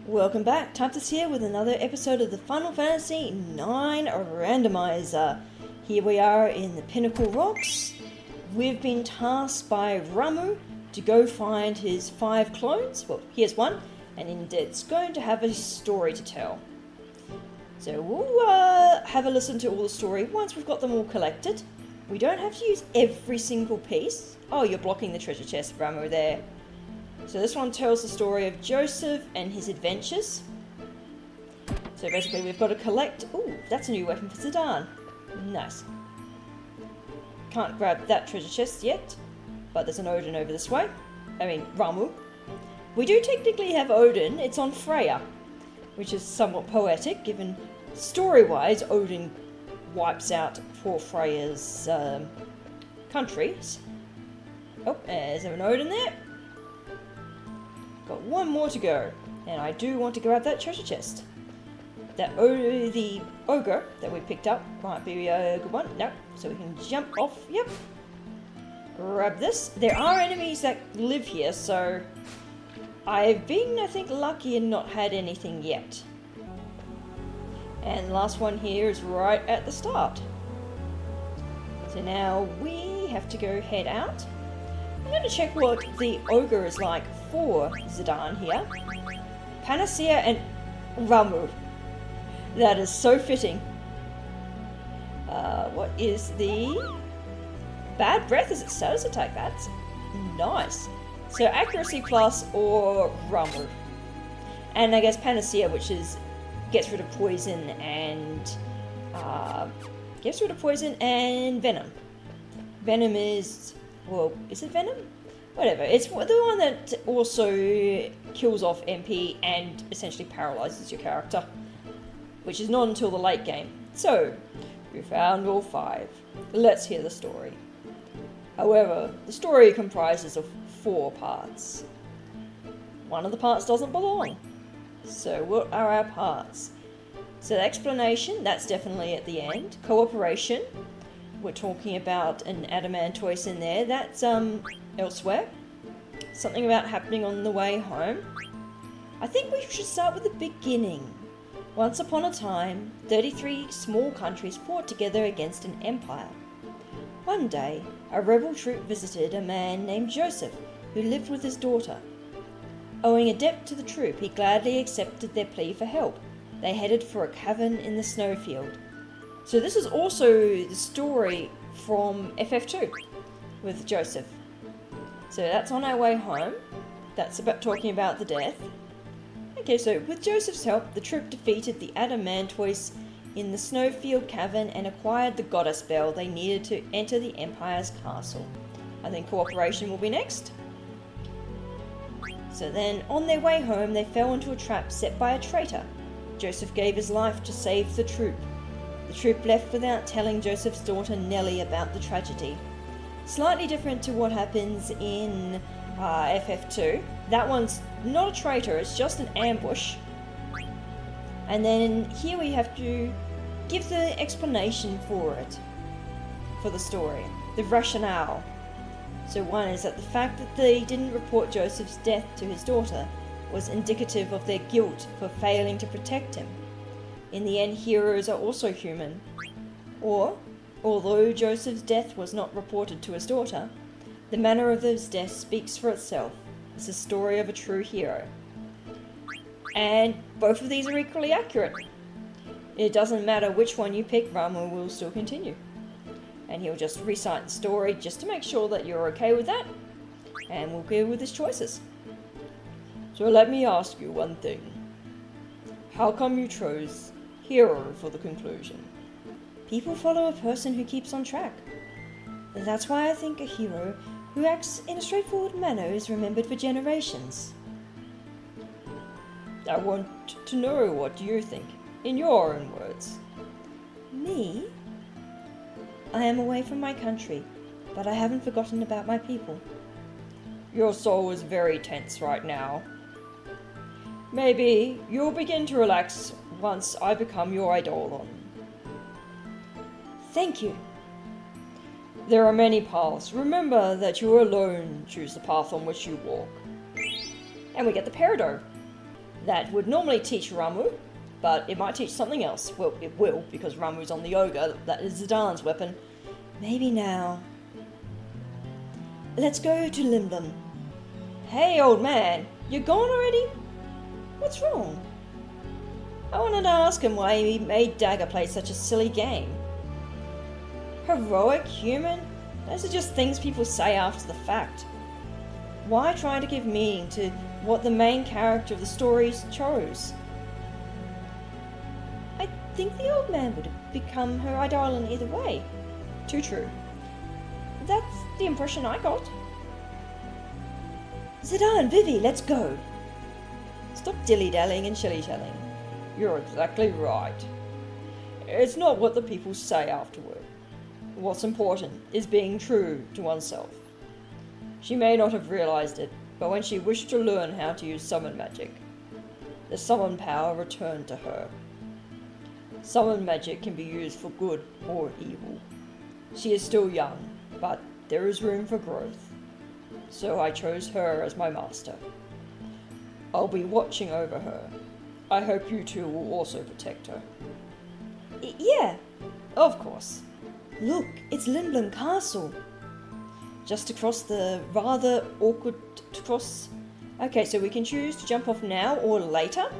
Welcome back, Tantus here with another episode of the Final Fantasy IX Randomizer. Here we are in the Pinnacle Rocks. We've been tasked by Ramuh to go find his 5 clones. Well, he has one, and it's going to have a story to tell. So we'll have a listen to all the story once we've got them all collected. We don't have to use every single piece. Oh, you're blocking the treasure chest, Ramuh, there. So this one tells the story of Joseph and his adventures. So basically we've got to collect... Ooh, that's a new weapon for Zidane. Nice. Can't grab that treasure chest yet, but there's an Odin over this way. I mean, Ramuh. We do technically have Odin, it's on Freya, which is somewhat poetic, given story-wise Odin wipes out 4 Freya's countries. Oh, there's an Odin there. Got one more to go, and I do want to grab that treasure chest. The ogre that we picked up might be a good one. No, so we can jump off. Yep. Grab this. There are enemies that live here, so I've been, I think, lucky and not had anything yet. And the last one here is right at the start. So now we have to go head out. I'm going to check what the ogre is like for Zidane here. Panacea and Ramuh. That is so fitting. What is the... Bad breath is its status attack. That's nice. So accuracy plus or Ramuh. And I guess Panacea, which is gets rid of poison and venom. Venom is... Well, is it Venom? Whatever. It's the one that also kills off MP and essentially paralyzes your character, which is not until the late game. So, we found all 5. Let's hear the story. However, the story comprises of 4 parts. One of the parts doesn't belong. So, what are our parts? So, the explanation, that's definitely at the end. Cooperation. We're talking about an adamantoise in there. That's elsewhere. Something about happening on the way home. I think we should start with the beginning. Once upon a time, 33 small countries fought together against an empire. One day, a rebel troop visited a man named Joseph, who lived with his daughter. Owing a debt to the troop, he gladly accepted their plea for help. They headed for a cavern in the snowfield. So this is also the story from FF2 with Joseph. So that's on our way home. That's about talking about the death. Okay, so with Joseph's help, the troop defeated the adamantoise in the snowfield cavern and acquired the goddess bell they needed to enter the Empire's castle. I think cooperation will be next. So then, on their way home, they fell into a trap set by a traitor. Joseph gave his life to save the troop. The troop left without telling Joseph's daughter Nellie about the tragedy. Slightly different to what happens in FF2. That one's not a traitor, it's just an ambush. And then here we have to give the explanation for it, for the story, the rationale. So one is that the fact that they didn't report Joseph's death to his daughter was indicative of their guilt for failing to protect him. In the end, heroes are also human. Or, although Joseph's death was not reported to his daughter, the manner of his death speaks for itself. It's the story of a true hero. And both of these are equally accurate. It doesn't matter which one you pick, Ramuh will still continue. And he'll just recite the story just to make sure that you're okay with that, and we'll go with his choices. So let me ask you one thing. How come you chose hero for the conclusion? People follow a person who keeps on track. That's why I think a hero who acts in a straightforward manner is remembered for generations. I want to know what you think, in your own words. Me? I am away from my country, but I haven't forgotten about my people. Your soul is very tense right now. Maybe you'll begin to relax once I become your Eidolon. Thank you. There are many paths. Remember that you alone choose the path on which you walk. And we get the peridot. that would normally teach Ramu, but it might teach something else. Well, it will, because Ramu's on the ogre. That is Zidane's weapon. Maybe now. Let's go to Lindblum. Hey, old man, you're gone already? What's wrong? I wanted to ask him why he made Dagger play such a silly game. Heroic, human? Those are just things people say after the fact. Why try to give meaning to what the main character of the stories chose? I think the old man would have become her Eidolon either way. Too true. That's the impression I got. Zidane, Vivi, let's go. Stop dilly-dallying and shilly-shallying. You're exactly right. It's not what the people say afterward. What's important is being true to oneself. She may not have realized it, but when she wished to learn how to use summon magic, the summon power returned to her. Summon magic can be used for good or evil. She is still young, but there is room for growth. So I chose her as my master. I'll be watching over her. I hope you two will also protect her. Yeah, of course. Look, it's Lindblum Castle. Just across the rather awkward cross. Okay, so we can choose to jump off now or later.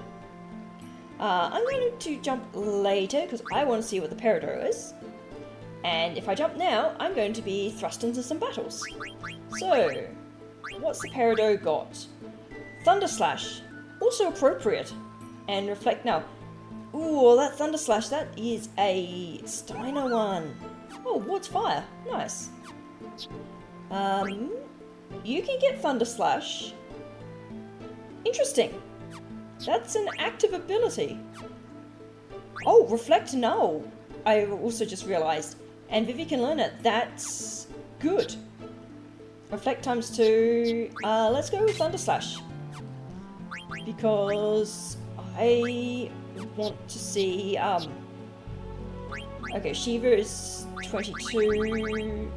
I'm going to jump later because I want to see what the peridot is. And if I jump now, I'm going to be thrust into some battles. So, what's the peridot got? Thunder Slash, also appropriate. And Reflect now. Ooh, that Thunder Slash, that is a Steiner one. Oh, Ward's Fire, nice. You can get Thunder Slash. Interesting. That's an active ability. Oh, Reflect Null. I also just realized. And Vivi can learn it. That's good. Reflect '2. Let's go with Thunder Slash. Because I want to see, okay, Shiva is 22.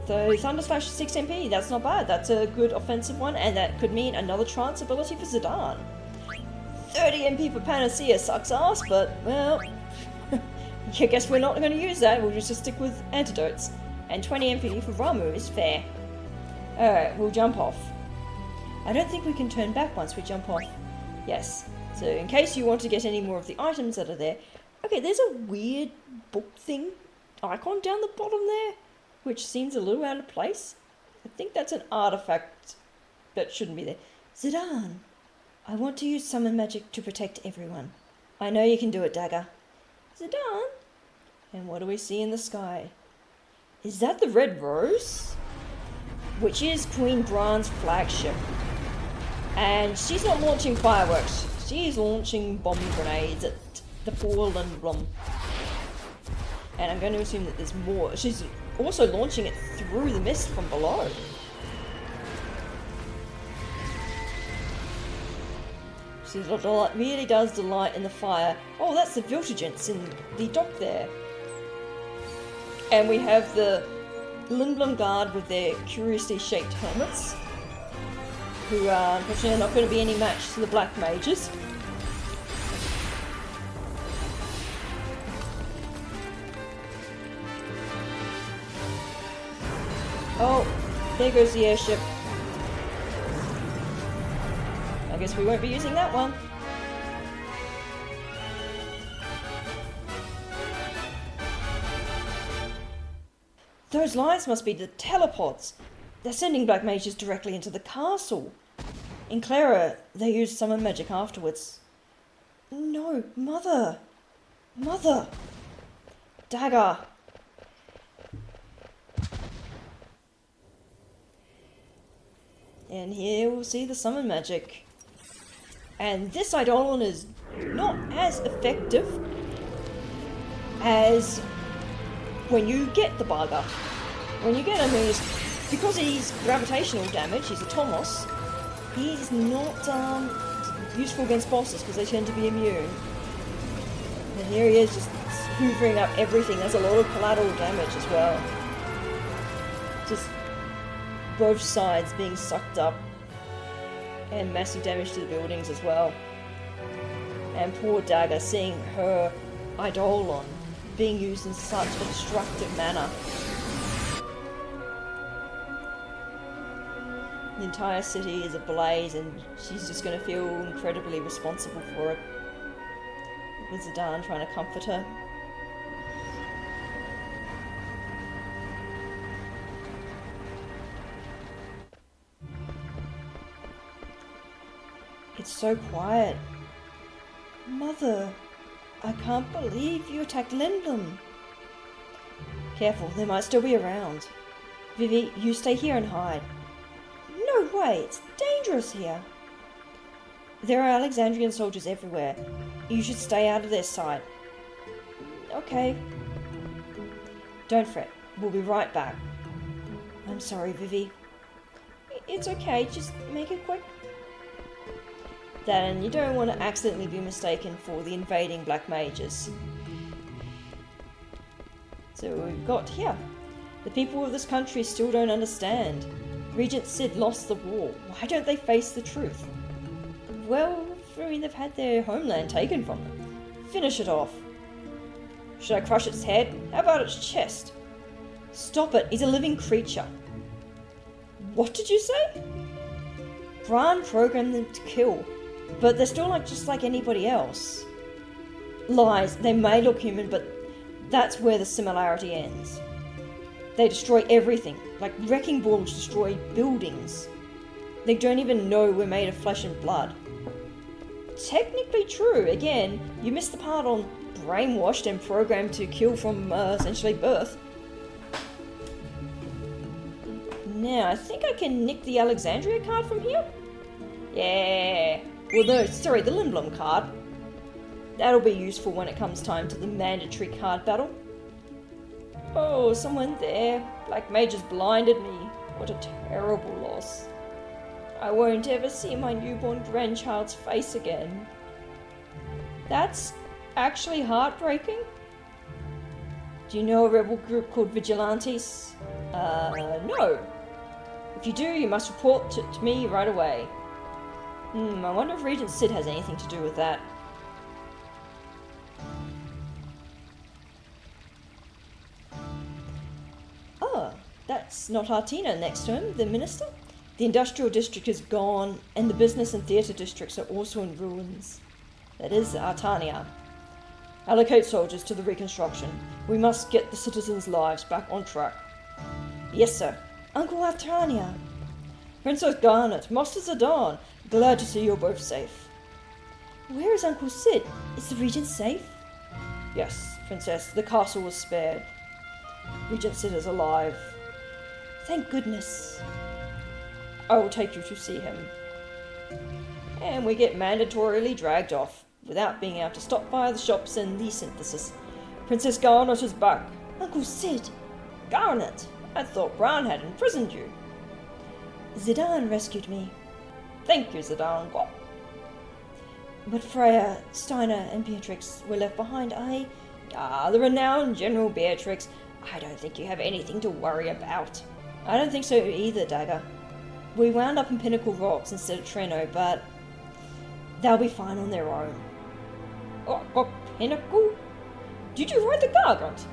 So Thunder Slash 6 MP, that's not bad. That's a good offensive one, and that could mean another trance ability for Zidane. 30 MP for Panacea sucks ass, but, well, I guess we're not going to use that. We'll just stick with antidotes. And 20 MP for Ramu is fair. Alright, we'll jump off. I don't think we can turn back once we jump off. Yes. So in case you want to get any more of the items that are there. Okay, there's a weird book thing icon down the bottom there, which seems a little out of place. I think that's an artifact that shouldn't be there. Zidane, I want to use summon magic to protect everyone. I know you can do it, Dagger. Zidane? And what do we see in the sky? Is that the Red Rose? Which is Queen Bran's flagship. And she's not launching fireworks. She's launching bomb grenades at the poor Lindblum. And I'm going to assume that there's more. She's also launching it through the mist from below. She really does delight in the fire. Oh, that's the Viltigents in the dock there. And we have the Lindblum Guard with their curiously shaped helmets, who are unfortunately not going to be any match to the Black Mages. Oh, there goes the airship. I guess we won't be using that one. Those lights must be the telepods. They're sending black mages directly into the castle. In Clara, they used summon magic afterwards. No, Mother! Mother! Dagger! And here we'll see the summon magic. And this Eidolon is not as effective as when you get the bugger. When you get him, because he's gravitational damage, he's a Tomos, he's not useful against bosses because they tend to be immune. And here he is just hoovering up everything. There's a lot of collateral damage as well. Just both sides being sucked up. and massive damage to the buildings as well. And poor Dagger seeing her Eidolon being used in such a destructive manner. The entire city is ablaze and she's just going to feel incredibly responsible for it. With Zidane trying to comfort her. It's so quiet. Mother, I can't believe you attacked Lindblum. Careful, they might still be around. Vivi, you stay here and hide. No way, it's dangerous here. There are Alexandrian soldiers everywhere. You should stay out of their sight. Okay. Don't fret, we'll be right back. I'm sorry, Vivi. It's okay, just make it quick. Then you don't want to accidentally be mistaken for the invading black mages. So we've got here. The people of this country still don't understand. Regent Sid lost the war. Why don't they face the truth? Well, I mean, they've had their homeland taken from them. Finish it off. Should I crush its head? How about its chest? Stop it, he's a living creature. What did you say? Bran programmed them to kill. But they're still just like anybody else. Lies, they may look human, but that's where the similarity ends. They destroy everything, like wrecking balls destroy buildings. They don't even know we're made of flesh and blood. Technically true, again, you missed the part on brainwashed and programmed to kill from essentially birth. Now, I think I can nick the Alexandria card from here? Yeah. Well, no, sorry, the Lindblum card. That'll be useful when it comes time to the mandatory card battle. Oh, someone there. Black Mage has blinded me. What a terrible loss. I won't ever see my newborn grandchild's face again. That's actually heartbreaking. Do you know a rebel group called Vigilantes? No. If you do, you must report to me right away. I wonder if Regent Sid has anything to do with that. Oh, that's not Artina next to him, the minister. The industrial district is gone, and the business and theatre districts are also in ruins. That is Artania. Allocate soldiers to the reconstruction. We must get the citizens' lives back on track. Yes, sir. Uncle Artania. Princess Garnet, Master Zidane. Glad to see you're both safe. Where is Uncle Sid? Is the Regent safe? Yes, Princess, the castle was spared. Regent Sid is alive. Thank goodness. I will take you to see him. And we get mandatorily dragged off, without being able to stop by the shops and the synthesis. Princess Garnet is back. Uncle Sid! Garnet! I thought Bran had imprisoned you. Zidane rescued me. Thank you, Zidane. But Freya, Steiner, and Beatrix were left behind. The renowned General Beatrix. I don't think you have anything to worry about. I don't think so either, Dagger. We wound up in Pinnacle Rocks instead of Treno, but they'll be fine on their own. Oh, Pinnacle? Did you ride the Gargant?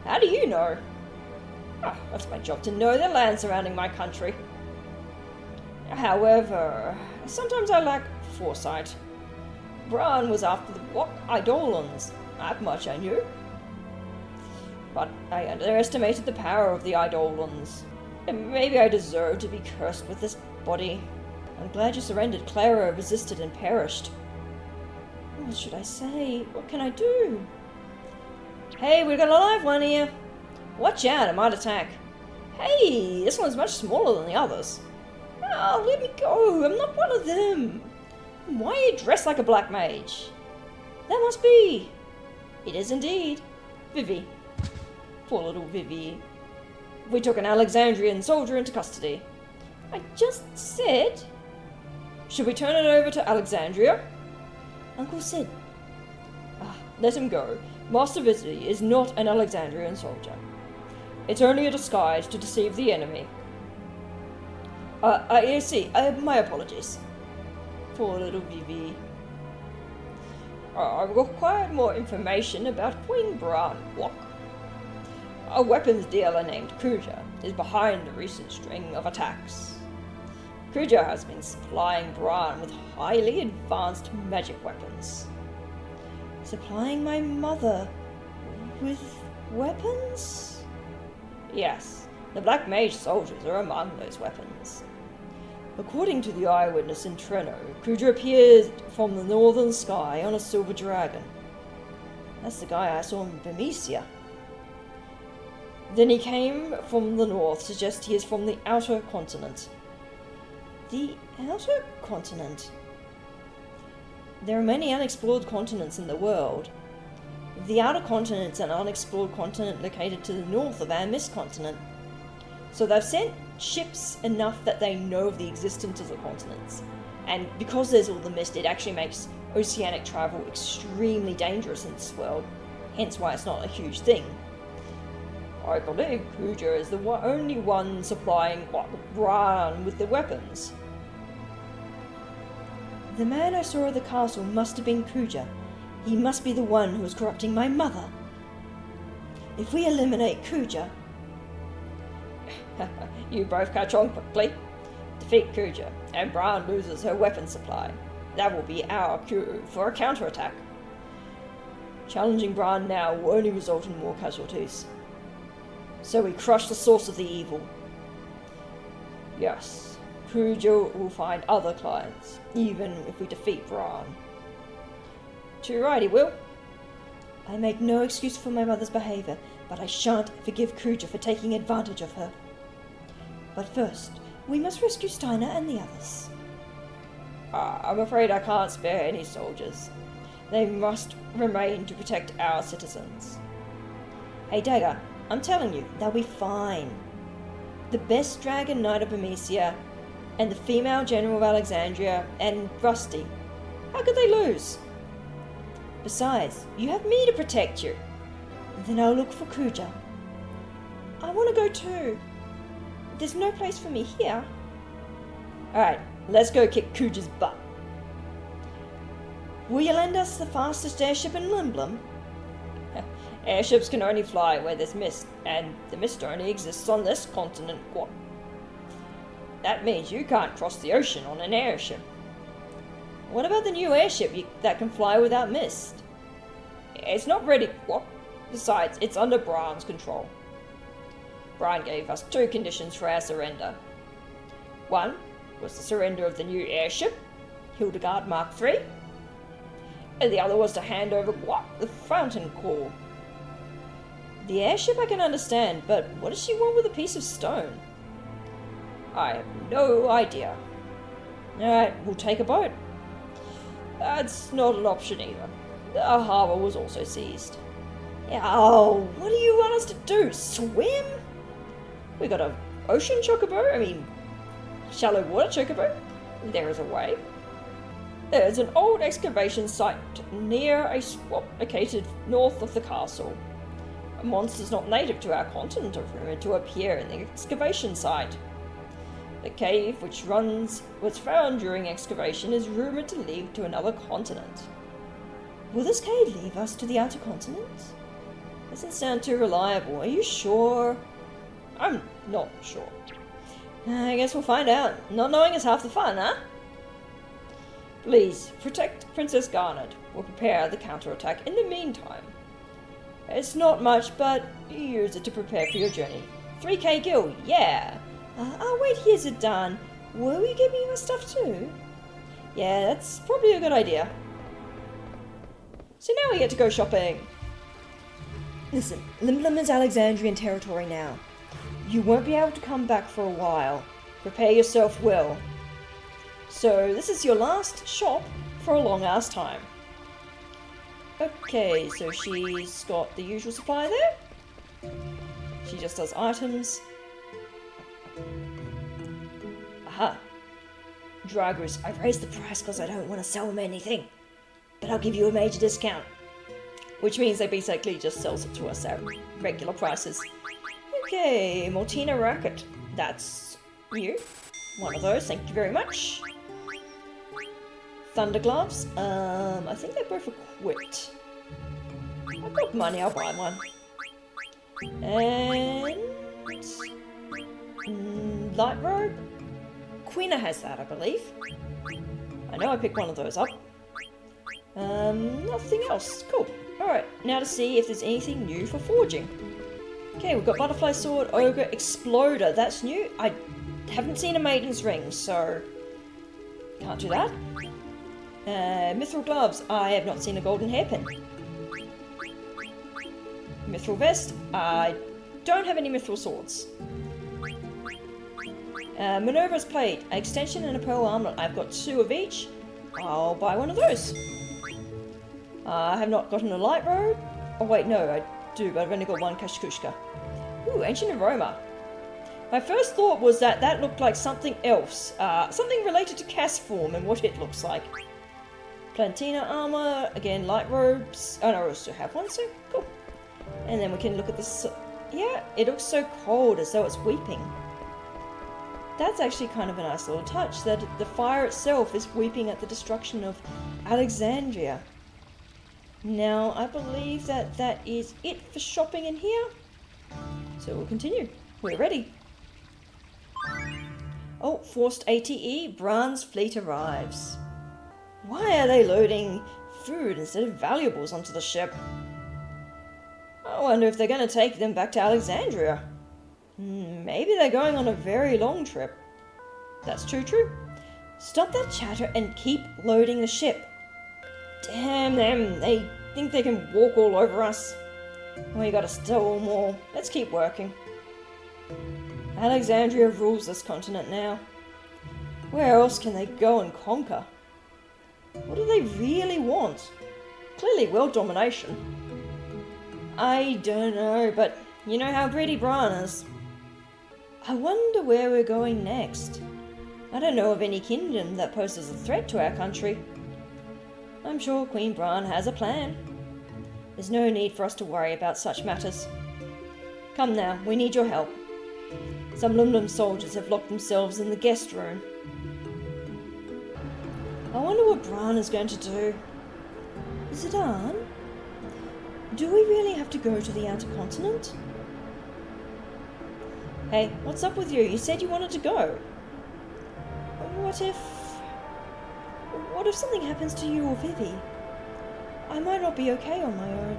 How do you know? That's my job to know the land surrounding my country. However, sometimes I lack foresight. Bran was after the Eidolons. That much I knew. But I underestimated the power of the Eidolons. And maybe I deserve to be cursed with this body. I'm glad you surrendered. Clara resisted and perished. What should I say? What can I do? Hey, we've got a live one here. Watch out, it might attack. Hey, this one's much smaller than the others. Oh, let me go. I'm not one of them. Why are you dressed like a black mage? That must be. It is indeed. Vivi. Poor little Vivi. We took an Alexandrian soldier into custody. I just said. Should we turn it over to Alexandria? Uncle Sid. Let him go. Master Vizi is not an Alexandrian soldier. It's only a disguise to deceive the enemy. I see. My apologies. Poor little Vivi. I required more information about Queen Bran Walk. A weapons dealer named Kuja is behind the recent string of attacks. Kuja has been supplying Bran with highly advanced magic weapons. Supplying my mother with weapons? Yes, the Black Mage soldiers are among those weapons. According to the eyewitness in Treno, Kuja appeared from the northern sky on a silver dragon. That's the guy I saw in Bermesia. Then he came from the north, suggest he is from the outer continent. The outer continent? There are many unexplored continents in the world. The outer continent is an unexplored continent located to the north of our mist continent. So they've sent ships enough that they know of the existence of the continents. And because there's all the mist, it actually makes oceanic travel extremely dangerous in this world. Hence why it's not a huge thing. I believe Kuja is the only one supplying Bran with the weapons. The man I saw at the castle must have been Kuja. He must be the one who was corrupting my mother. If we eliminate Kuja... You both catch on quickly. Defeat Kuja, and Bran loses her weapon supply. That will be our cue for a counterattack. Challenging Bran now will only result in more casualties. So we crush the source of the evil. Yes, Kuja will find other clients, even if we defeat Bran. Too right, he will. I make no excuse for my mother's behaviour, but I shan't forgive Kuja for taking advantage of her. But first, we must rescue Steiner and the others. I'm afraid I can't spare any soldiers. They must remain to protect our citizens. Hey Dagger, I'm telling you, they'll be fine. The best Dragon Knight of Bermesia, and the female General of Alexandria, and Rusty. How could they lose? Besides, you have me to protect you. Then I'll look for Kuja. I want to go too. There's no place for me here. Alright, let's go kick Kuja's butt. Will you lend us the fastest airship in Lindblum? Airships can only fly where there's mist, and the mist only exists on this continent. What? That means you can't cross the ocean on an airship. What about the new airship that can fly without mist? It's not ready. What? Besides, it's under Bran's control. Bran gave us two conditions for our surrender. One was the surrender of the new airship, Hildegard Mark III, and the other was to hand over the fountain core. The airship I can understand, but what does she want with a piece of stone? I have no idea. Alright, we'll take a boat. That's not an option either. The harbour was also seized. Oh, what do you want us to do? Swim? We got an ocean chocobo? Shallow water chocobo? There is a way. There's an old excavation site near a swamp located north of the castle. A monster's not native to our continent are rumoured to appear in the excavation site. The cave, which was found during excavation, is rumoured to lead to another continent. Will this cave lead us to the outer continent? Doesn't sound too reliable. Are you sure? I'm not sure. I guess we'll find out. Not knowing is half the fun, huh? Please, protect Princess Garnet. We'll prepare the counterattack in the meantime. It's not much, but you use it to prepare for your journey. 3k gil, yeah! Oh wait, here's it done. Will you give me your stuff too? Yeah, that's probably a good idea. So now we get to go shopping. Listen, Lindblum is Alexandrian territory now. You won't be able to come back for a while. Prepare yourself well. So this is your last shop for a long ass time. Okay, so she's got the usual supply there. She just does items. Aha. Dragus, I've raised the price because I don't want to sell them anything. But I'll give you a major discount. Which means they basically just sells it to us at regular prices. Okay, Mortina Racket. That's you. One of those, thank you very much. Thunder gloves. I think they're both equipped. I've got money, I'll buy one. And... light robe? Quina has that, I believe. I know I picked one of those up. Nothing else. Cool. Alright, now to see if there's anything new for forging. Okay, we've got butterfly sword, ogre, exploder. That's new. I haven't seen a maiden's ring, so can't do that. Mithril gloves. I have not seen a golden hairpin. Mithril vest. I don't have any mithril swords. Minerva's plate. An extension and a pearl armlet. I've got 2 of each. I'll buy one of those. I have not gotten a light robe. Oh wait, no, I do, but I've only got 1 kashkushka. Ooh, ancient aroma. My first thought was that that looked like something else. Something related to cast form and what it looks like. Plantina armor, again, light robes. Oh no, I also have one, so cool. And then we can look at this. Yeah, it looks so cold, as though it's weeping. That's actually kind of a nice little touch, that the fire itself is weeping at the destruction of Alexandria. Now, I believe that that is it for shopping in here. So we'll continue. We're ready. Oh, forced ATE, Bran's fleet arrives. Why are they loading food instead of valuables onto the ship? I wonder if they're going to take them back to Alexandria. Maybe they're going on a very long trip. That's true. Stop that chatter and keep loading the ship. Damn them, they think they can walk all over us. We gotta steal more. Let's keep working. Alexandria rules this continent now. Where else can they go and conquer? What do they really want? Clearly world domination. I don't know, but you know how greedy Bran is. I wonder where we're going next. I don't know of any kingdom that poses a threat to our country. I'm sure Queen Bran has a plan. There's no need for us to worry about such matters. Come now, we need your help. Some Lindblum soldiers have locked themselves in the guest room. I wonder what Bran is going to do. Zidane? Do we really have to go to the outer continent? Hey, what's up with you? You said you wanted to go. What if something happens to you or Vivi? I might not be okay on my own.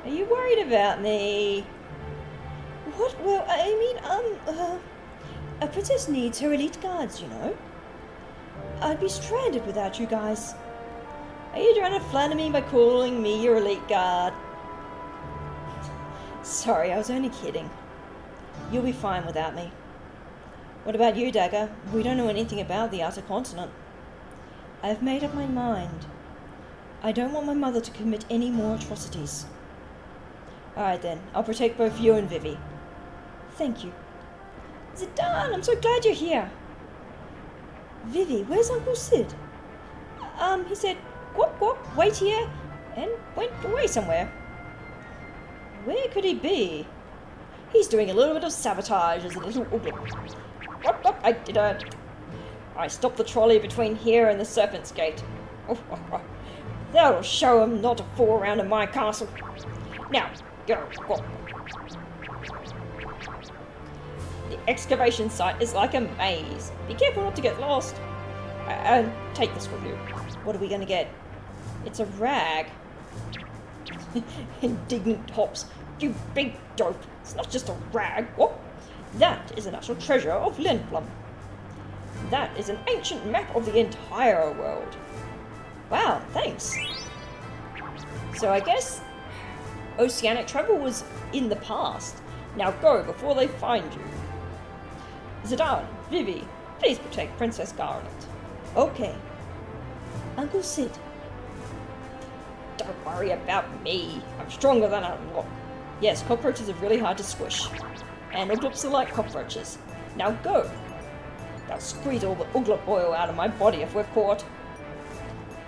Are you worried about me? What? Well, I mean, a princess needs her elite guards, you know. I'd be stranded without you guys. Are you trying to flatter me by calling me your elite guard? Sorry, I was only kidding. You'll be fine without me. What about you, Dagger? We don't know anything about the outer continent. I've made up my mind. I don't want my mother to commit any more atrocities. Alright then, I'll protect both you and Vivi. Thank you. Zidane, I'm so glad you're here. Vivi, where's Uncle Sid? He said, "Quack, quack, wait here," and went away somewhere. Where could he be? He's doing a little bit of sabotage as a little ooglet. What? I did I stopped the trolley between here and the Serpent's Gate. That'll show him not to fool around in my castle. Now, go. The excavation site is like a maze. Be careful not to get lost. And take this with you. What are we going to get? It's a rag. Indignant hops. You big dope. It's not just a rag. What? That is a national treasure of Lindblum. That is an ancient map of the entire world. Wow, thanks. So I guess oceanic travel was in the past. Now go before they find you. Zidane, Vivi, please protect Princess Garland. Okay. Uncle Sid. Don't worry about me. I'm stronger than I look. Yes, cockroaches are really hard to squish. And ooglops are like cockroaches. Now go. They'll squeeze all the ooglet oil out of my body if we're caught.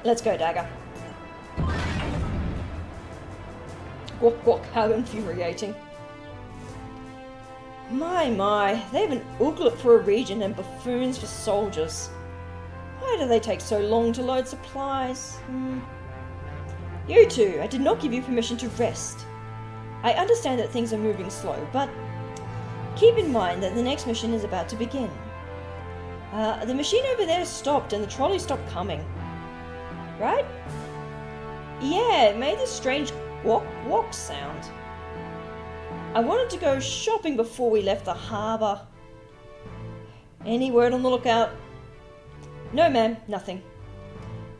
Let's go, Dagger. Gawk, gawk, how infuriating. My, they have an ooglet for a region and buffoons for soldiers. Why do they take so long to load supplies? You two, I did not give you permission to rest. I understand that things are moving slow, but keep in mind that the next mission is about to begin. The machine over there stopped and the trolley stopped coming. Right? Yeah, it made this strange walk sound. I wanted to go shopping before we left the harbour. Any word on the lookout? No, ma'am, nothing.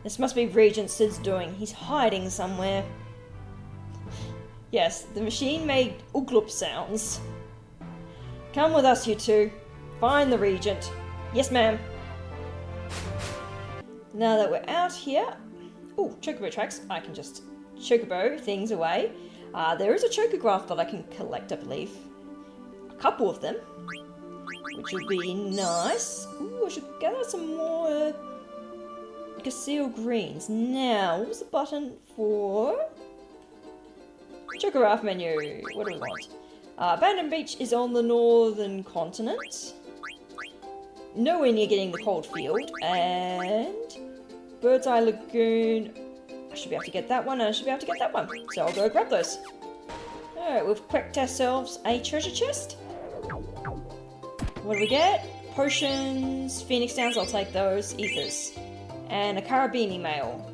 This must be Regent Sid's doing. He's hiding somewhere. Yes, the machine made oogloop sounds. Come with us, you two. Find the Regent. Yes, ma'am. Now that we're out here... Oh, chocobo tracks. I can just chocobo things away. There is a chocograph that I can collect, I believe. A couple of them. Which would be nice. Ooh, I should gather some more Gacil greens. Now, what was the button for? Chocograph menu. What do we want? Abandoned Beach is on the northern continent. Nowhere near getting the cold field. And Bird's Eye Lagoon. I should be able to get that one, and I should be able to get that one. So I'll go grab those. Alright, we've cracked ourselves a treasure chest. What do we get? Potions, Phoenix Downs, I'll take those. Ethers. And a Carabini mail.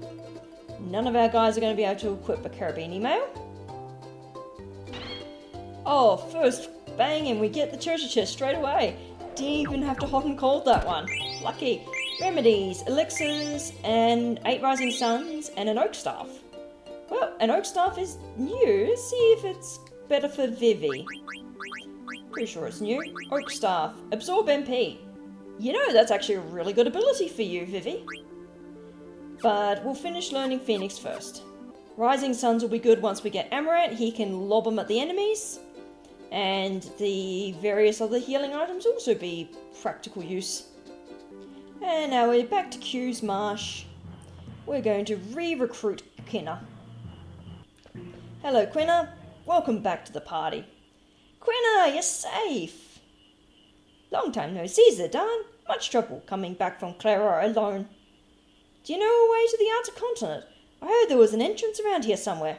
None of our guys are going to be able to equip a Carabini mail. Oh, first bang, and we get the treasure chest straight away. Didn't even have to hot and cold that one. Lucky. Remedies, elixirs, and 8 rising suns, and an oak staff. Well, an oak staff is new. Let's see if it's better for Vivi. Pretty sure it's new. Oak staff. Absorb MP. You know, that's actually a really good ability for you, Vivi. But we'll finish learning Phoenix first. Rising suns will be good once we get Amaranth. He can lob them at the enemies. And the various other healing items also be practical use. And now we're back to Q's Marsh. We're going to re-recruit Quina. Hello, Quina. Welcome back to the party. Quina, you're safe. Long time no see, Zidane. Much trouble coming back from Clara alone. Do you know a way to the outer continent? I heard there was an entrance around here somewhere.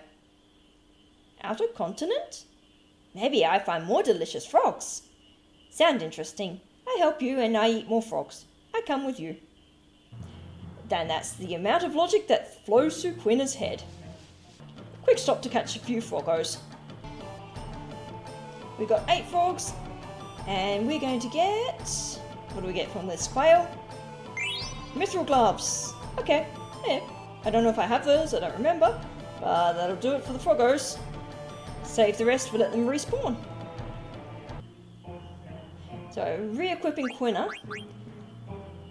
Outer continent? Maybe I find more delicious frogs. Sound interesting. I help you and I eat more frogs. I come with you. Then that's the amount of logic that flows through Quina's head. Quick stop to catch a few froggos. We got 8 frogs, and we're going to get... What do we get from this quail? Mithril gloves. Okay, yeah. I don't know if I have those, I don't remember, but that'll do it for the froggos. Save the rest, we'll let them respawn. So, re-equipping Quina.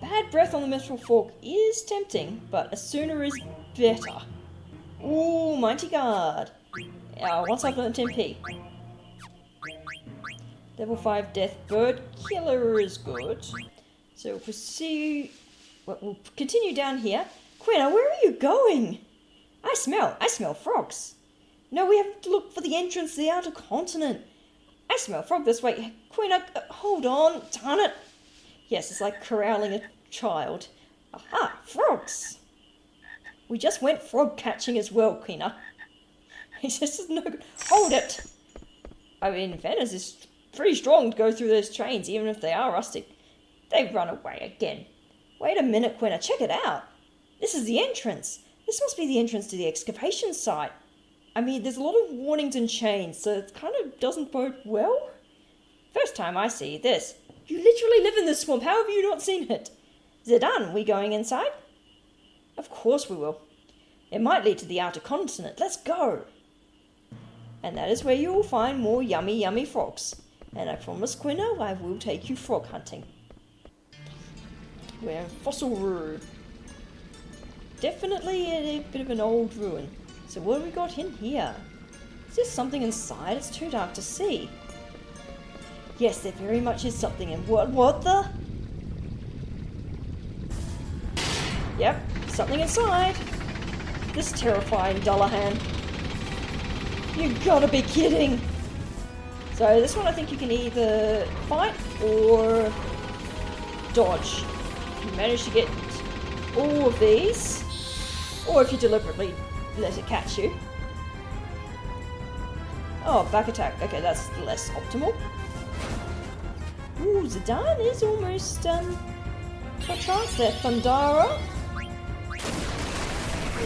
Bad breath on the mithril fork is tempting, but a sooner is better. Ooh, Mighty Guard. What's up on the MP? Level 5 Death Bird Killer is good. So we'll pursue... We'll continue down here. Quina, where are you going? I smell frogs. No, we have to look for the entrance to the outer continent. I smell frog this way. Quina, hold on, darn it. Yes, it's like corralling a child. Aha, frogs. We just went frog catching as well, Quina. It's just no good. Hold it. I mean, Venice is pretty strong to go through those trains, even if they are rustic. They've run away again. Wait a minute, Quina, check it out. This is the entrance. This must be the entrance to the excavation site. I mean, there's a lot of warnings and chains, so it kind of doesn't bode well. First time I see this. You literally live in this swamp. How have you not seen it? Zidane, we going inside? Of course we will. It might lead to the outer continent. Let's go. And that is where you will find more yummy, yummy frogs. And I promise, Quina, I will take you frog hunting. We're in Fossil Rue. Definitely a bit of an old ruin. So what have we got in here? Is there something inside? It's too dark to see. Yes, there very much is something in... What the? Yep, something inside. This terrifying Dullahan. You gotta be kidding. So this one I think you can either fight or dodge. If you manage to get all of these, or if you deliberately let it catch you. Oh, back attack. Okay, that's less optimal. Ooh, Zidane is almost got a chance there. Thundara.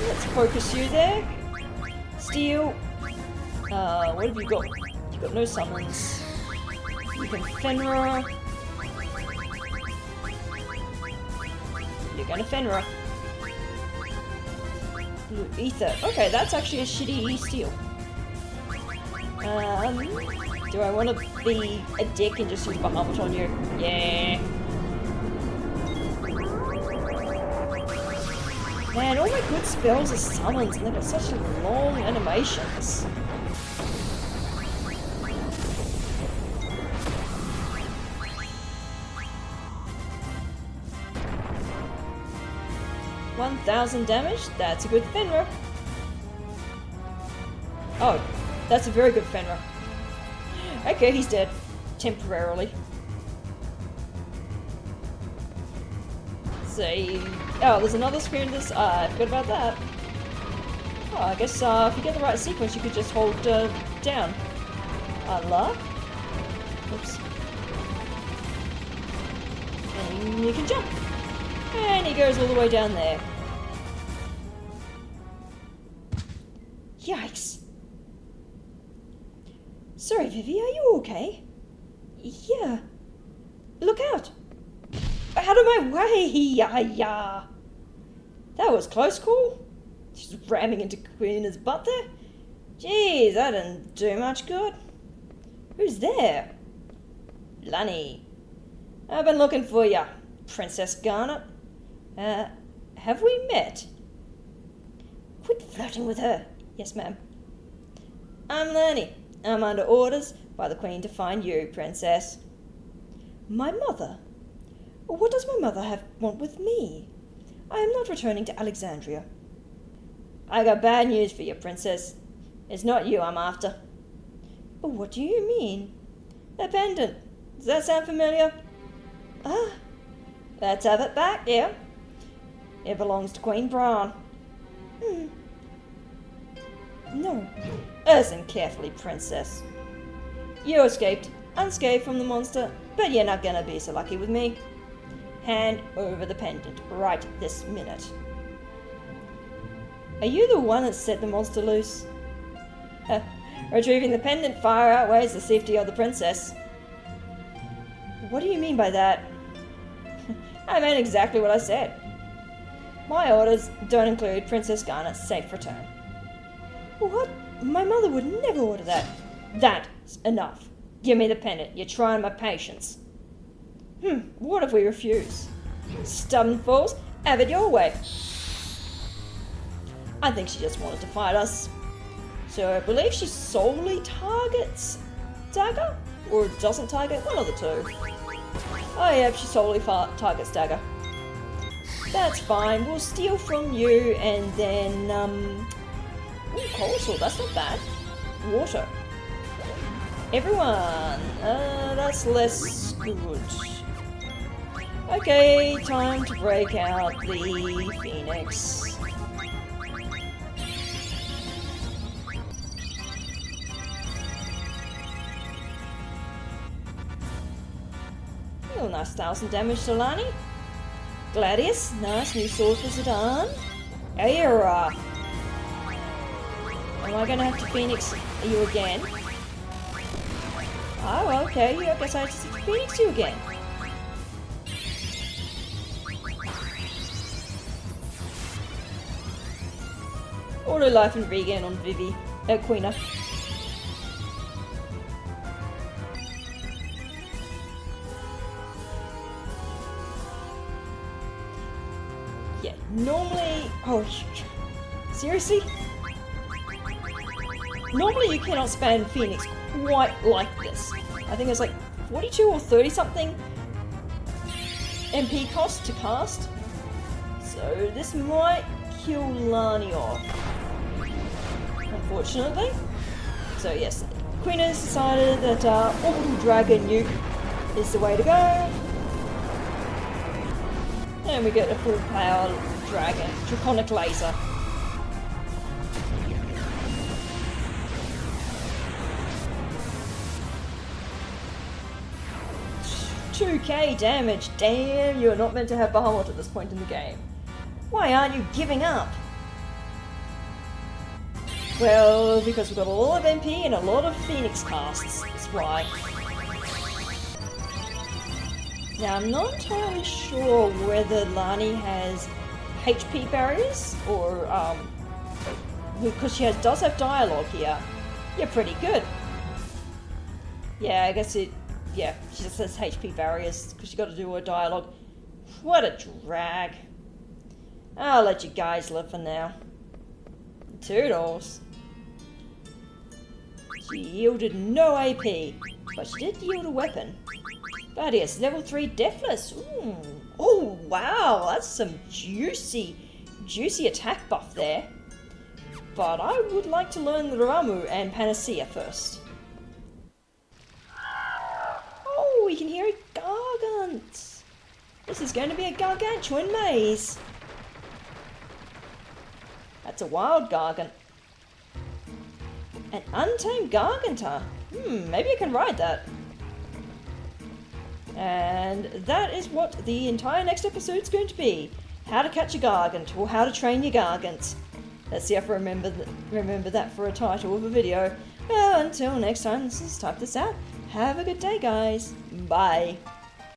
Let's focus you there. Steel. What have you got? You've got no summons. You can Fenrir. You're gonna Fenrir. Blue Ether. Okay, that's actually a shitty steel. Do I want to be a dick and just use Bahamut on you? Yeah. Man, all my good spells are summons and they've got such long animations. $1,000 damage? That's a good Fenrir. Oh, that's a very good Fenrir. Okay, he's dead. Temporarily. See. Oh, there's another screen in this. I forgot about that. Oh, I guess if you get the right sequence, you could just hold down. Allah. Oops. And you can jump. And he goes all the way down there. Yikes. Sorry, Vivi, are you okay? Yeah. Look out! Out of my way! Yeah. That was close call. She's ramming into Queen's butt there. Jeez, that didn't do much good. Who's there? Lunny. I've been looking for ya, Princess Garnet. Have we met? Quit flirting with her. Yes, ma'am. I'm Lenny. I'm under orders by the Queen to find you, Princess. My mother? What does my mother want with me? I am not returning to Alexandria. I got bad news for you, Princess. It's not you I'm after. What do you mean? The pendant. Does that sound familiar? Let's have it back, yeah. It belongs to Queen Braun. No. Listen carefully, Princess. You escaped unscathed from the monster, but you're not gonna be so lucky with me. Hand over the pendant right this minute. Are you the one that set the monster loose? Retrieving the pendant far outweighs the safety of the princess. What do you mean by that? I meant exactly what I said. My orders don't include Princess Garnet's safe return. What? My mother would never order that. That's enough. Give me the pendant. You're trying my patience. What if we refuse? Stubborn fools, have it your way. I think she just wanted to fight us. So I believe she solely targets Dagger? Or doesn't target? One of the two. Oh yeah, she solely targets Dagger. That's fine. We'll steal from you and then, ooh, Colasor, that's not bad. Water. Everyone. That's less good. Okay, time to break out the Phoenix. Oh, nice 1,000 damage to Lani. Gladius, nice new sword for Zidane. Aira. Am I gonna have to Phoenix you again? Oh, okay, I guess I have to Phoenix you again. Auto life and regain on Vivi. Queena. Yeah, normally... Oh, seriously? Normally you cannot spam Phoenix quite like this. I think it's like 42 or 30 something MP cost to cast. So this might kill Lani off, unfortunately. So yes, Queen has decided that Orbital Dragon Nuke is the way to go. And we get a full power dragon, Draconic Laser. $2k damage, damn, you're not meant to have Bahamut at this point in the game. Why aren't you giving up? Well, because we've got a lot of MP and a lot of Phoenix casts, that's why. Now, I'm not entirely sure whether Lani has HP barriers, or, because she does have dialogue here. You're pretty good. Yeah, I guess yeah, she just has HP barriers, because you got to do her dialogue. What a drag. I'll let you guys live for now. Toodles. She yielded no AP, but she did yield a weapon. But yes, level 3 Deathless. Ooh. Oh wow, that's some juicy attack buff there. But I would like to learn the Ramu and Panacea first. Oh, we can hear a Gargant. This is going to be a gargantuan maze. That's a wild Gargant. An untamed Gargantar. Maybe I can ride that. And that is what the entire next episode is going to be. How to catch a Gargant, or how to train your Gargants. Let's see if I remember that for a title of a video. Well, until next time, let's type this out. Have a good day, guys. Bye.